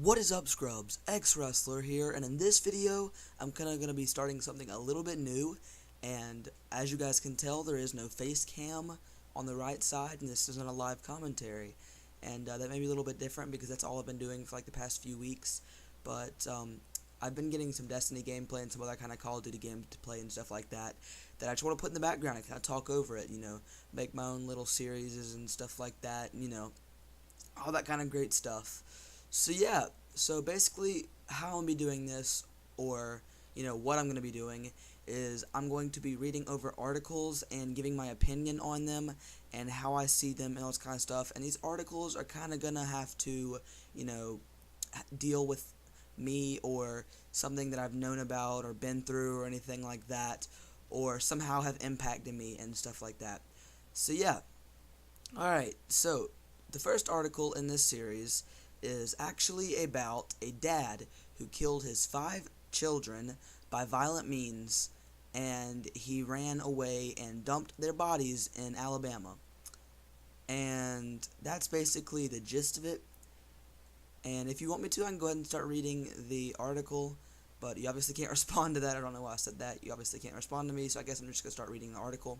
What is up, Scrubs? xWrestler here, and in this video, I'm kinda gonna be starting something a little bit new, and as you guys can tell, there is no face cam on the right side, and this isn't a live commentary, and that may be a little bit different because that's all I've been doing for like the past few weeks, but I've been getting some Destiny gameplay and some other kind of Call of Duty games to play and stuff like that, that I just want to put in the background and kind of talk over it, make my own little series and stuff like that, all that kind of great stuff. So yeah, so basically how I'm going to be doing this, or what I'm going to be doing, is I'm going to be reading over articles and giving my opinion on them and how I see them and all this kind of stuff. And these articles are kind of going to have to, deal with me or something that I've known about or been through or anything like that, or somehow have impacted me and stuff like that. So yeah, alright, so the first article in this series is actually about a dad who killed his 5 children by violent means, and he ran away and dumped their bodies in Alabama. And that's basically the gist of it. And if you want me to, I can go ahead and start reading the article, but you obviously can't respond to that. I don't know why I said that. You obviously can't respond to me, so I guess I'm just going to start reading the article.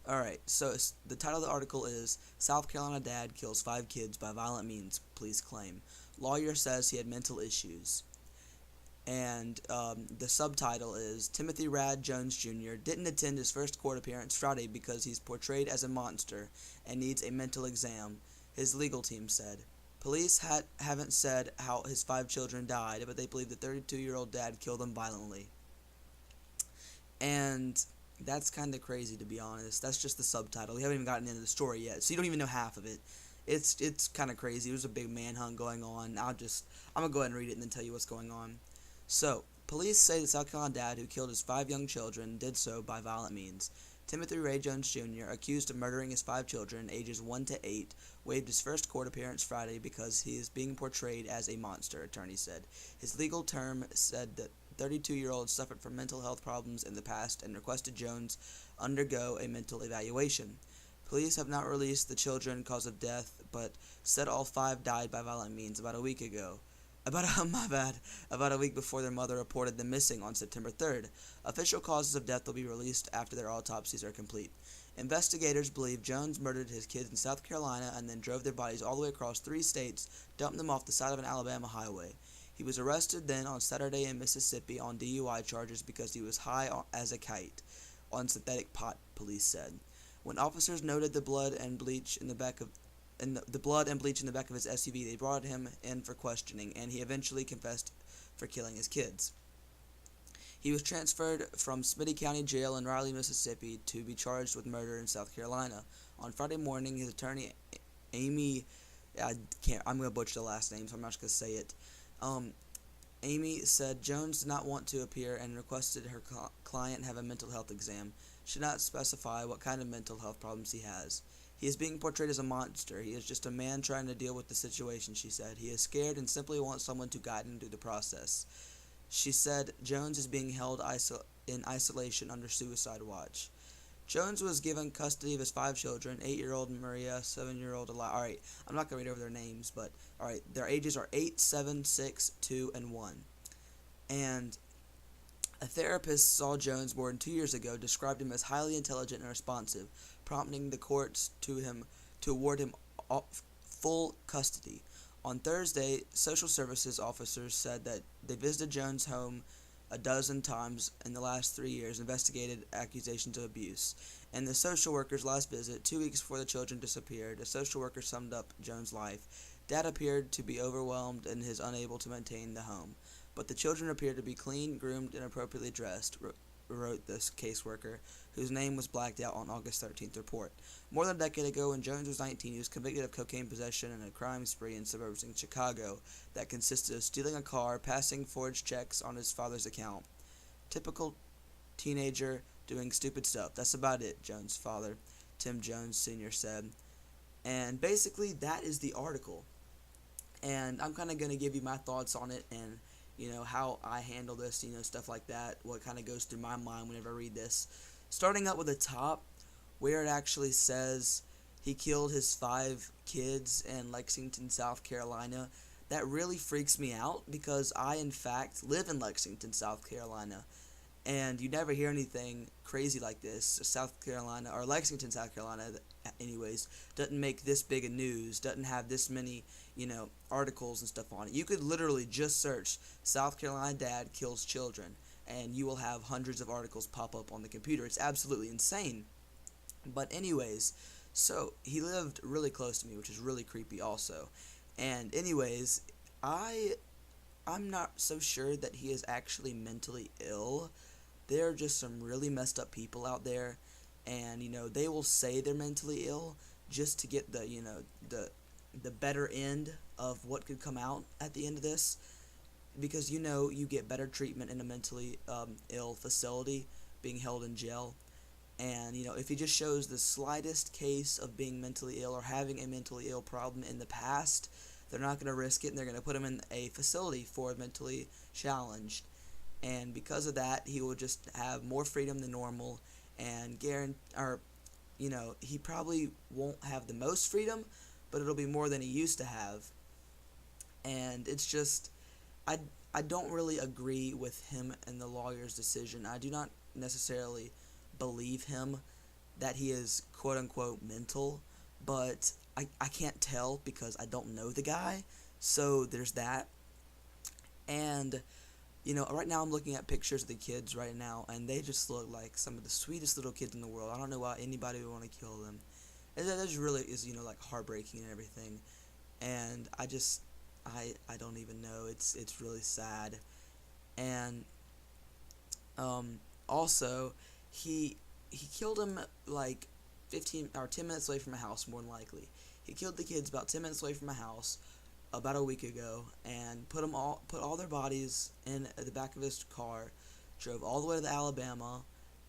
Alright, so the title of the article is South Carolina Dad Kills 5 Kids by Violent Means, Police Claim. Lawyer says he had mental issues. And the subtitle is Timothy Rad Jones Jr. didn't attend his first court appearance Friday because he's portrayed as a monster and needs a mental exam, his legal team said. Police haven't said how his 5 children died, but they believe the 32-year-old dad killed them violently. And that's kind of crazy, to be honest. That's just the subtitle. We haven't even gotten into the story yet, so you don't even know half of it. It's kind of crazy. There's a big manhunt going on. I'm gonna go ahead and read it and then tell you what's going on. So, police say the South Carolina dad who killed his 5 young children did so by violent means. Timothy Ray Jones Jr., accused of murdering his 5 children, ages 1 to 8, waived his first court appearance Friday because he is being portrayed as a monster, attorney said. His legal term said that 32-year-old suffered from mental health problems in the past and requested Jones undergo a mental evaluation. Police have not released the children's cause of death, but said all 5 died by violent means about a week ago. About a week before their mother reported them missing on September 3rd. Official causes of death will be released after their autopsies are complete. Investigators believe Jones murdered his kids in South Carolina and then drove their bodies all the way across 3 states, dumped them off the side of an Alabama highway. He was arrested then on Saturday in Mississippi on DUI charges because he was high as a kite on synthetic pot, police said. When officers noted the blood and bleach in the back of his SUV, they brought him in for questioning, and he eventually confessed for killing his kids. He was transferred from Smitty County Jail in Riley, Mississippi, to be charged with murder in South Carolina. On Friday morning, his attorney, I'm going to butcher the last name, so I'm not just going to say it. Amy said Jones did not want to appear and requested her client have a mental health exam. She did not specify what kind of mental health problems he has. He is being portrayed as a monster. He is just a man trying to deal with the situation, she said. He is scared and simply wants someone to guide him through the process. She said Jones is being held in isolation under suicide watch. Jones was given custody of his 5 children, 8-year-old Maria, 7-year-old Eli. Alright, I'm not going to read over their names, but alright, their ages are 8, 7, 6, 2, and 1. And a therapist saw Jones more than 2 years ago, described him as highly intelligent and responsive, prompting the courts to award him full custody. On Thursday, social services officers said that they visited Jones' home a dozen times in the last 3 years, investigated accusations of abuse. In the social worker's last visit, 2 weeks before the children disappeared, a social worker summed up Jones' life. Dad appeared to be overwhelmed and is unable to maintain the home, but the children appeared to be clean, groomed, and appropriately dressed, wrote this caseworker, whose name was blacked out on August 13th report. More than a decade ago, when Jones was 19, he was convicted of cocaine possession and a crime spree in suburbs in Chicago that consisted of stealing a car, passing forged checks on his father's account. Typical teenager doing stupid stuff. That's about it, Jones' father, Tim Jones Sr., said. And basically, that is the article. And I'm kind of going to give you my thoughts on it and how I handle this, stuff like that, what kind of goes through my mind whenever I read this. Starting up with the top, where it actually says he killed his 5 kids in Lexington, South Carolina, that really freaks me out because I, in fact, live in Lexington, South Carolina. And you never hear anything crazy like this. South Carolina, or Lexington, South Carolina, anyways, doesn't make this big a news, doesn't have this many, articles and stuff on it. You could literally just search South Carolina dad kills children, and you will have hundreds of articles pop up on the computer. It's absolutely insane. But anyways, so he lived really close to me, which is really creepy also. And anyways, I'm not so sure that he is actually mentally ill. There are just some really messed up people out there, and they will say they're mentally ill just to get the better end of what could come out at the end of this, because you get better treatment in a mentally ill facility, being held in jail. And if he just shows the slightest case of being mentally ill or having a mentally ill problem in the past, they're not going to risk it, and they're going to put him in a facility for mentally challenged. And because of that, he will just have more freedom than normal, and he probably won't have the most freedom, but it'll be more than he used to have. And it's just, I don't really agree with him and the lawyer's decision. I do not necessarily believe him that he is quote-unquote mental, but I can't tell because I don't know the guy, so there's that. And right now I'm looking at pictures of the kids right now, and they just look like some of the sweetest little kids in the world. I don't know why anybody would want to kill them. And that just really is, like, heartbreaking and everything. And I don't even know. It's really sad. And also, he killed him like 15 or 10 minutes away from a house, more than likely. He killed the kids about 10 minutes away from a house about a week ago, and put all their bodies in the back of his car, drove all the way to Alabama,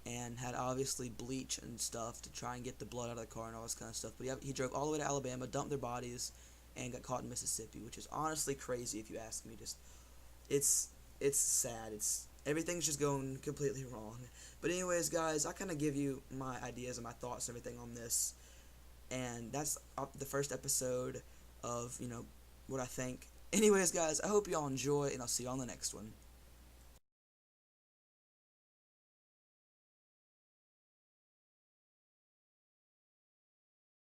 and had obviously bleach and stuff to try and get the blood out of the car and all this kind of stuff. But he drove all the way to Alabama, dumped their bodies, and got caught in Mississippi, which is honestly crazy if you ask me. Just it's sad. Everything's just going completely wrong. But anyways, guys, I kind of give you my ideas and my thoughts and everything on this, and that's the first episode of what I think. Anyways, guys, I hope y'all enjoy, and I'll see you on the next one.